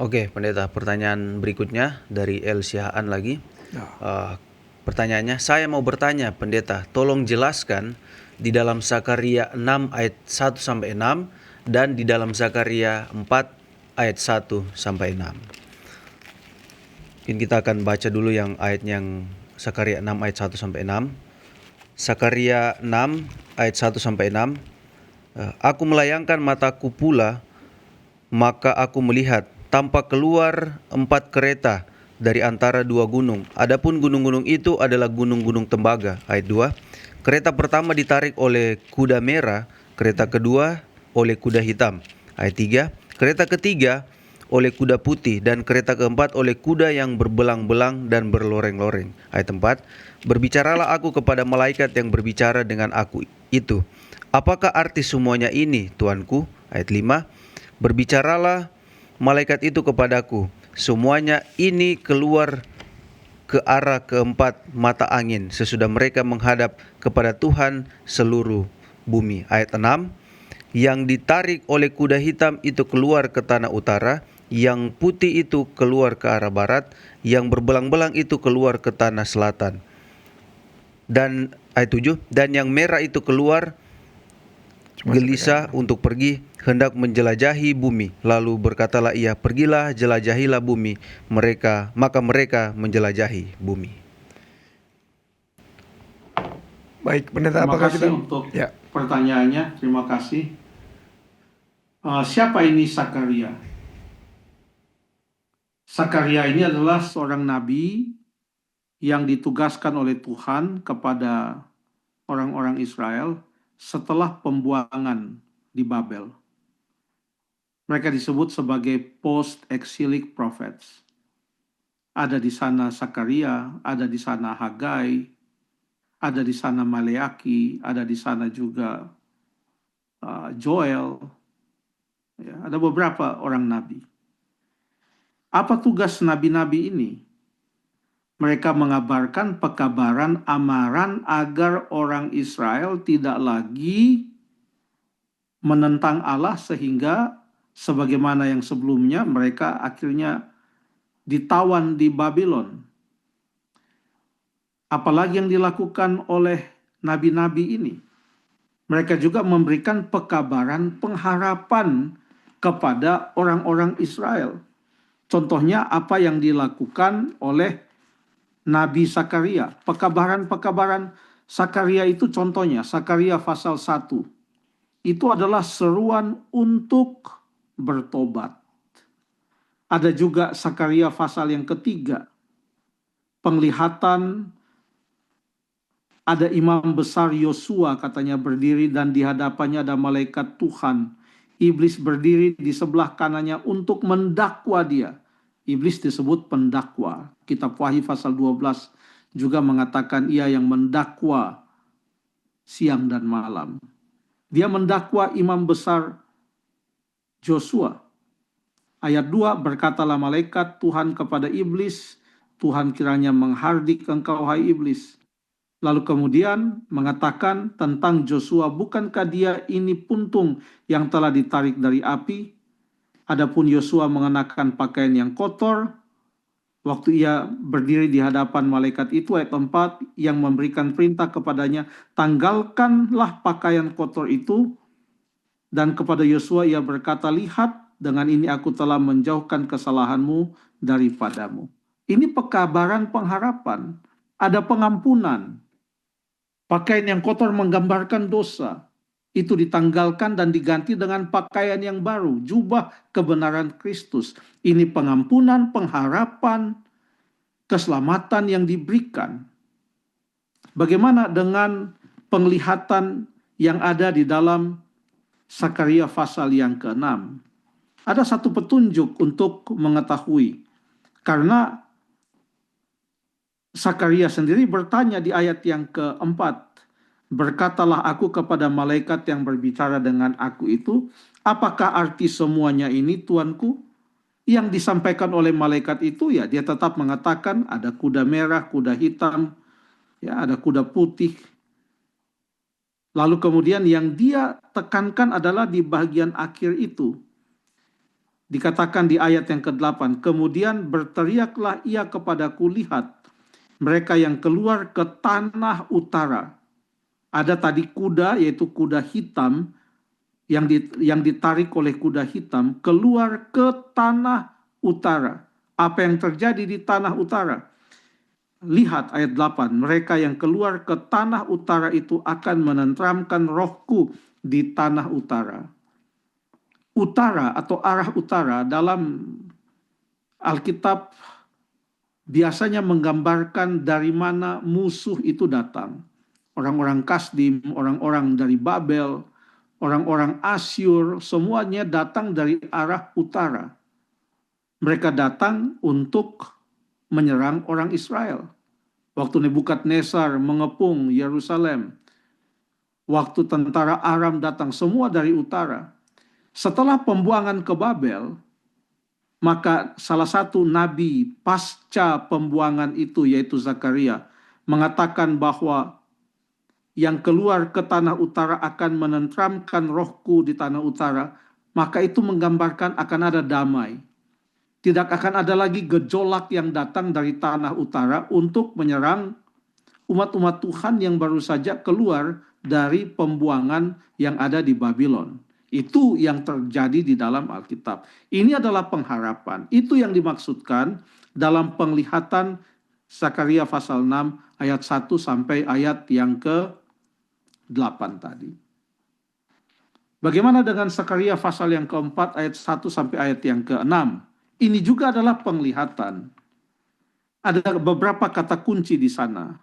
Oke, pendeta. Pertanyaan berikutnya dari El Sihaan lagi. Ya. Pertanyaannya, saya mau bertanya, pendeta, tolong jelaskan di dalam Zakaria 6 ayat 1 sampai 6 dan di dalam Zakaria 4 ayat 1 sampai 6. Mungkin kita akan baca dulu yang ayat yang Zakaria 6 ayat 1 sampai 6. Zakaria 6 ayat 1 sampai 6. Aku melayangkan mataku pula, maka aku melihat tampak keluar 4 kereta dari antara 2 gunung. Adapun gunung-gunung itu adalah gunung-gunung tembaga. Ayat 2. Kereta pertama ditarik oleh kuda merah, kereta kedua oleh kuda hitam. Ayat 3. Kereta ketiga oleh kuda putih, dan kereta keempat oleh kuda yang berbelang-belang dan berloreng-loreng. Ayat 4. Berbicaralah aku kepada malaikat yang berbicara dengan aku itu. Apakah arti semuanya ini, Tuanku? Ayat 5. Berbicaralah malaikat itu kepadaku. Semuanya ini keluar ke arah keempat mata angin sesudah mereka menghadap kepada Tuhan seluruh bumi. Ayat 6. Yang ditarik oleh kuda hitam itu keluar ke tanah utara, yang putih itu keluar ke arah barat, yang berbelang-belang itu keluar ke tanah selatan. Dan ayat 7, dan yang merah itu keluar gelisah untuk pergi, hendak menjelajahi bumi. Lalu berkatalah ia, pergilah, jelajahilah bumi. Maka mereka menjelajahi bumi. Baik, pendeta, Terima apakah kasih kita untuk ya. pertanyaannya. Terima kasih. Siapa ini Zakaria? Zakaria ini adalah seorang nabi yang ditugaskan oleh Tuhan kepada orang-orang Israel setelah pembuangan di Babel. Mereka disebut sebagai post-exilic prophets. Ada di sana Zakaria, ada di sana Hagai, ada di sana Maleaki, ada di sana juga Joel. Ya, ada beberapa orang nabi. Apa tugas nabi-nabi ini? Mereka mengabarkan pekabaran amaran agar orang Israel tidak lagi menentang Allah, sehingga sebagaimana yang sebelumnya mereka akhirnya ditawan di Babylon. Apalagi yang dilakukan oleh nabi-nabi ini? Mereka juga memberikan pekabaran pengharapan kepada orang-orang Israel. Contohnya apa yang dilakukan oleh Nabi Zakaria. Pekabaran-pekabaran Zakaria itu contohnya, Zakaria pasal 1. Itu adalah seruan untuk bertobat. Ada juga Zakaria pasal yang ketiga. Penglihatan, ada imam besar Yosua katanya berdiri dan di hadapannya ada malaikat Tuhan. Iblis berdiri di sebelah kanannya untuk mendakwa dia. Iblis disebut pendakwa. Kitab Wahyu pasal 12 juga mengatakan ia yang mendakwa siang dan malam. Dia mendakwa imam besar Joshua. Ayat 2, berkatalah malaikat Tuhan kepada iblis, Tuhan kiranya menghardik engkau hai iblis. Lalu kemudian mengatakan tentang Joshua, bukankah dia ini puntung yang telah ditarik dari api? Adapun Yosua mengenakan pakaian yang kotor, waktu ia berdiri di hadapan malaikat itu, ayat 4, yang memberikan perintah kepadanya, tanggalkanlah pakaian kotor itu. Dan kepada Yosua ia berkata, lihat, dengan ini aku telah menjauhkan kesalahanmu daripadamu. Ini pekabaran pengharapan, ada pengampunan. Pakaian yang kotor menggambarkan dosa. Itu ditanggalkan dan diganti dengan pakaian yang baru, jubah kebenaran Kristus. Ini pengampunan, pengharapan, keselamatan yang diberikan. Bagaimana dengan penglihatan yang ada di dalam Zakaria pasal yang ke-6? Ada satu petunjuk untuk mengetahui. Karena Zakaria sendiri bertanya di ayat yang ke-4. Berkatalah aku kepada malaikat yang berbicara dengan aku itu, apakah arti semuanya ini, Tuanku? Yang disampaikan oleh malaikat itu, ya dia tetap mengatakan ada kuda merah, kuda hitam, ya ada kuda putih. Lalu kemudian yang dia tekankan adalah di bagian akhir itu. Dikatakan di ayat yang ke-8, kemudian berteriaklah ia kepadaku, lihat, mereka yang keluar ke tanah utara. Ada tadi kuda, yaitu kuda hitam, yang ditarik oleh kuda hitam, keluar ke tanah utara. Apa yang terjadi di tanah utara? Lihat ayat 8, mereka yang keluar ke tanah utara itu akan menenteramkan rohku di tanah utara. Utara atau arah utara dalam Alkitab biasanya menggambarkan dari mana musuh itu datang. Orang-orang Kasdim, orang-orang dari Babel, orang-orang Asyur, semuanya datang dari arah utara. Mereka datang untuk menyerang orang Israel. Waktu Nebukadnezar mengepung Yerusalem, waktu tentara Aram datang, semua dari utara. Setelah pembuangan ke Babel, maka salah satu nabi pasca pembuangan itu, yaitu Zakaria, mengatakan bahwa yang keluar ke tanah utara akan menenteramkan rohku di tanah utara, maka itu menggambarkan akan ada damai. Tidak akan ada lagi gejolak yang datang dari tanah utara untuk menyerang umat-umat Tuhan yang baru saja keluar dari pembuangan yang ada di Babylon. Itu yang terjadi di dalam Alkitab. Ini adalah pengharapan. Itu yang dimaksudkan dalam penglihatan Zakaria pasal 6 ayat 1 sampai ayat yang ke-8 tadi. Bagaimana dengan Zakaria pasal yang keempat ayat 1 sampai ayat yang ke-6? Ini juga adalah penglihatan. Ada beberapa kata kunci di sana.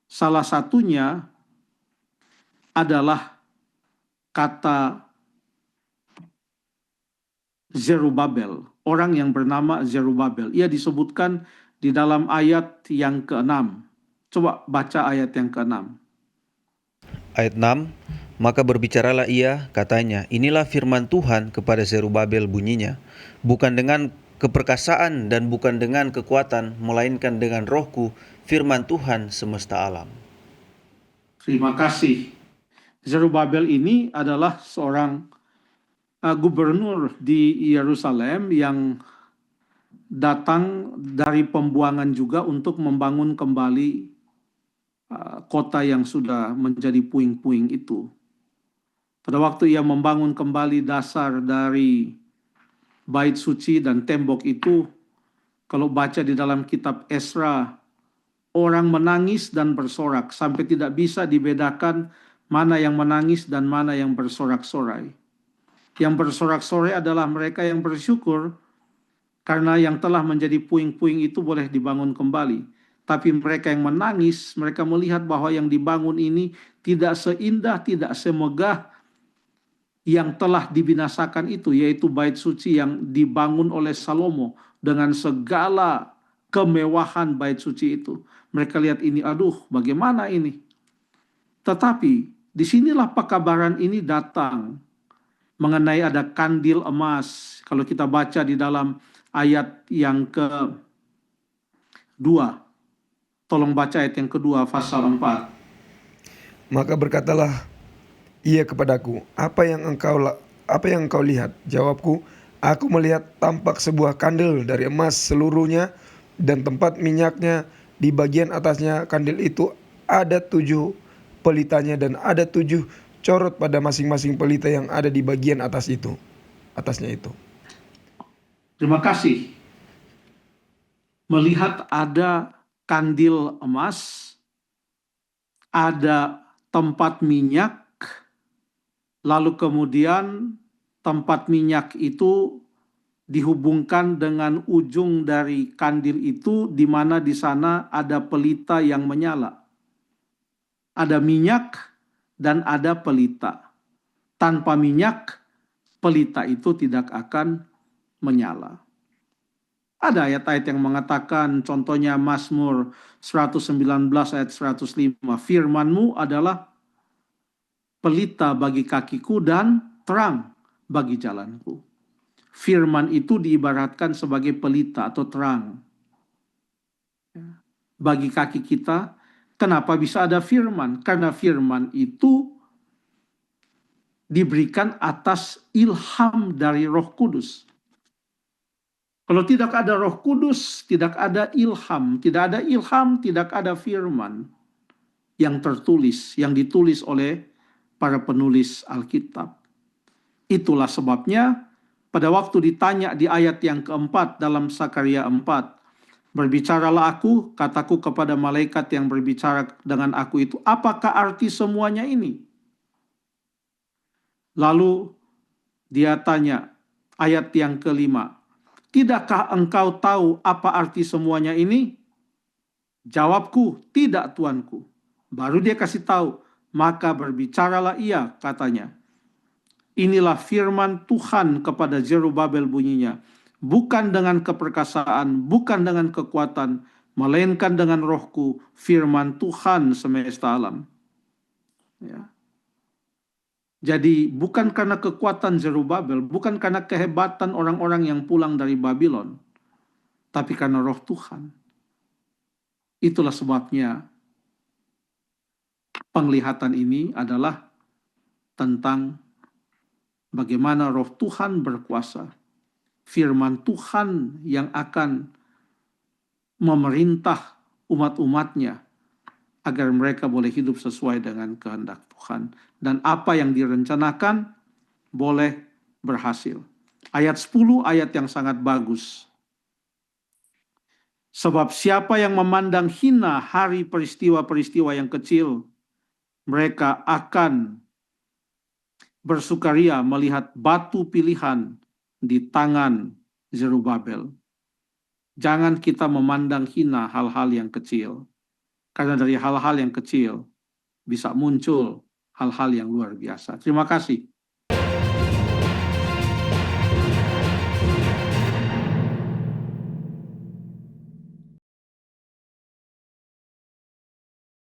Salah satunya adalah kata Zerubabel, orang yang bernama Zerubabel. Ia disebutkan di dalam ayat yang ke-6. Coba baca ayat yang ke-6. Ayat 6, maka berbicaralah ia, katanya, inilah firman Tuhan kepada Zerubabel bunyinya, bukan dengan keperkasaan dan bukan dengan kekuatan, melainkan dengan rohku, firman Tuhan semesta alam. Terima kasih. Zerubabel ini adalah seorang gubernur di Yerusalem yang datang dari pembuangan juga untuk membangun kembali kota yang sudah menjadi puing-puing itu. Pada waktu ia membangun kembali dasar dari bait suci dan tembok itu, kalau baca di dalam kitab Esra, orang menangis dan bersorak sampai tidak bisa dibedakan mana yang menangis dan mana yang bersorak-sorai. Yang bersorak-sorai adalah mereka yang bersyukur karena yang telah menjadi puing-puing itu boleh dibangun kembali. Tapi mereka yang menangis, mereka melihat bahwa yang dibangun ini tidak seindah, tidak semegah yang telah dibinasakan itu, yaitu bait suci yang dibangun oleh Salomo dengan segala kemewahan bait suci itu. Mereka lihat ini, aduh bagaimana ini. Tetapi disinilah pekabaran ini datang mengenai ada kandil emas. Kalau kita baca di dalam ayat yang ke-2, tolong baca ayat yang kedua pasal 4. Maka berkatalah ia kepadaku, apa yang engkau lihat? Jawabku, aku melihat tampak sebuah kandil dari emas seluruhnya, dan tempat minyaknya di bagian atasnya kandil itu ada 7 pelitanya, dan ada 7 corot pada masing-masing pelita yang ada di bagian atasnya itu. Terima kasih. Melihat ada kandil emas, ada tempat minyak, lalu kemudian tempat minyak itu dihubungkan dengan ujung dari kandil itu, di mana di sana ada pelita yang menyala. Ada minyak dan ada pelita. Tanpa minyak, pelita itu tidak akan menyala. Ada ayat-ayat yang mengatakan, contohnya Mazmur 119 ayat 105, firman-Mu adalah pelita bagi kakiku dan terang bagi jalanku. Firman itu diibaratkan sebagai pelita atau terang bagi kaki kita. Kenapa bisa ada firman? Karena firman itu diberikan atas ilham dari Roh Kudus. Kalau tidak ada Roh Kudus, tidak ada ilham. Tidak ada ilham, tidak ada firman yang tertulis, yang ditulis oleh para penulis Alkitab. Itulah sebabnya pada waktu ditanya di ayat yang keempat dalam Sakaria 4, berbicaralah aku, kataku kepada malaikat yang berbicara dengan aku itu, apakah arti semuanya ini? Lalu dia tanya, ayat yang kelima, tidakkah engkau tahu apa arti semuanya ini? Jawabku, tidak tuanku. Baru dia kasih tahu, maka berbicaralah ia, katanya. Inilah firman Tuhan kepada Zerubabel bunyinya, bukan dengan keperkasaan, bukan dengan kekuatan, melainkan dengan rohku, firman Tuhan semesta alam. Ya. Jadi bukan karena kekuatan Zerubabel, bukan karena kehebatan orang-orang yang pulang dari Babylon, tapi karena roh Tuhan. Itulah sebabnya penglihatan ini adalah tentang bagaimana roh Tuhan berkuasa. Firman Tuhan yang akan memerintah umat-umatnya agar mereka boleh hidup sesuai dengan kehendak Tuhan. Dan apa yang direncanakan boleh berhasil. Ayat 10, ayat yang sangat bagus. Sebab siapa yang memandang hina hari peristiwa-peristiwa yang kecil, mereka akan bersukaria melihat batu pilihan di tangan Zerubabel. Jangan kita memandang hina hal-hal yang kecil. Karena dari hal-hal yang kecil bisa muncul hal-hal yang luar biasa. Terima kasih.